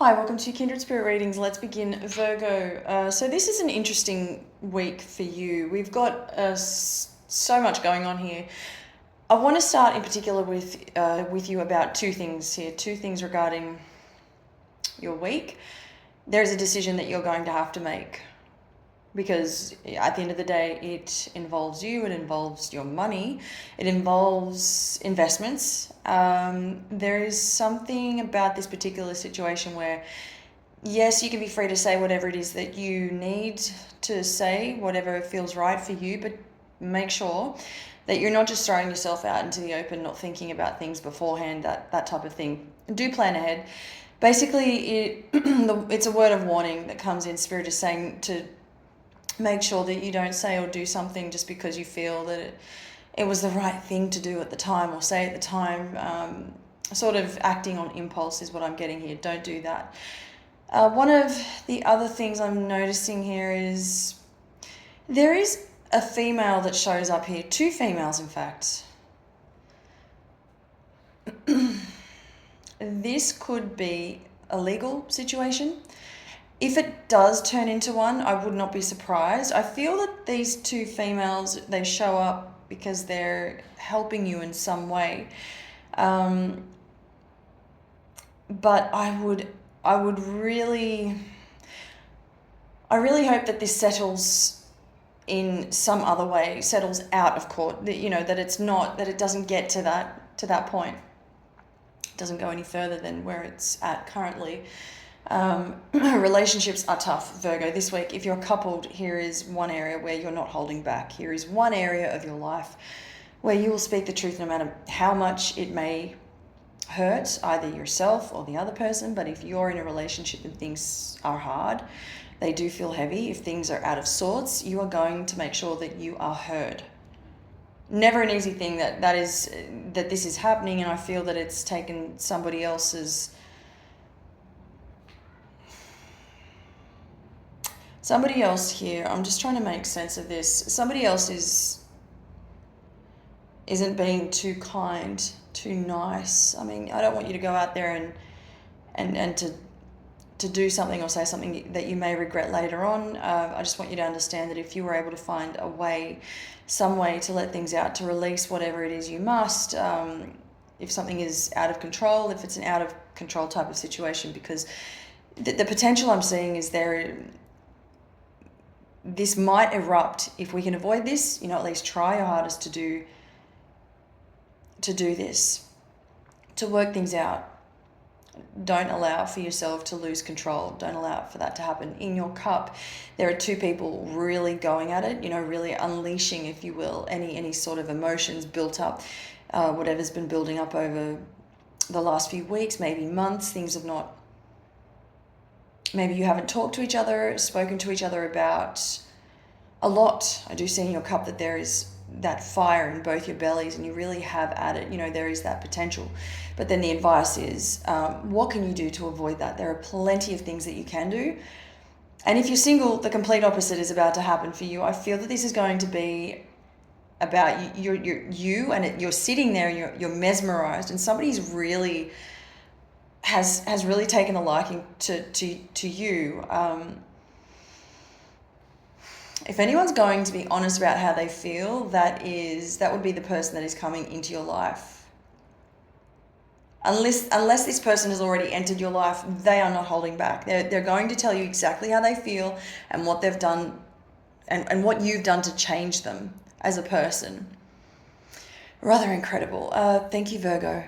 Hi, welcome to Kindred Spirit Readings. Let's begin, Virgo. So this is an interesting week for you. We've got so much going on here. I want to start in particular with you about two things here. Two things regarding your week. There's a decision that you're going to have to make, because at the end of the day, it involves you, it involves your money, it involves investments. There is something about this particular situation where, yes, you can be free to say whatever it is that you need to say, whatever feels right for you, but make sure that you're not just throwing yourself out into the open, not thinking about things beforehand, that type of thing. Do plan ahead. Basically, it's a word of warning that comes in. Spirit is saying to make sure that you don't say or do something just because you feel that it was the right thing to do at the time or say at the time. Sort of acting on impulse is what I'm getting here. Don't do that. One of the other things I'm noticing here is there is a female that shows up here. Two females, in fact. This could be a legal situation. If it does turn into one, I would not be surprised. I feel that these two females, they show up because they're helping you in some way. But I really hope that this settles in some other way, settles out of court, that, that it doesn't get to that point. It doesn't go any further than where it's at currently. Relationships are tough, Virgo, this week. If you're coupled, here is one area where you're not holding back. Here is one area of your life where you will speak the truth no matter how much it may hurt either yourself or the other person. But if you're in a relationship and things are hard, they do feel heavy, if things are out of sorts, you are going to make sure that you are heard. Never an easy thing that this is happening, and I feel that it's taken somebody else's Somebody else here, I'm just trying to make sense of this. Somebody else isn't being too kind, too nice. I mean, I don't want you to go out there and to do something or say something that you may regret later on. I just want you to understand that if you were able to find some way to let things out, to release whatever it is you must, if something is out of control, if it's an out of control type of situation, because the potential I'm seeing is this might erupt. If we can avoid this, at least try your hardest to do this, to work things out. Don't allow for yourself to lose control. Don't allow for that to happen. In your cup, there are two people really going at it, really unleashing, if you will, any sort of emotions built up, whatever's been building up over the last few weeks, maybe months. Things have not, maybe you haven't talked to each other, spoken to each other about a lot. I do see in your cup that there is that fire in both your bellies and you really have at it. There is that potential. But then the advice is, what can you do to avoid that? There are plenty of things that you can do. And if you're single, the complete opposite is about to happen for you. I feel that this is going to be about you and you're sitting there and you're mesmerized, and somebody's really has really taken a liking to you. If anyone's going to be honest about how they feel, that would be the person that is coming into your life. Unless this person has already entered your life, they are not holding back. They're going to tell you exactly how they feel and what they've done and what you've done to change them as a person. Rather incredible. Thank you, Virgo.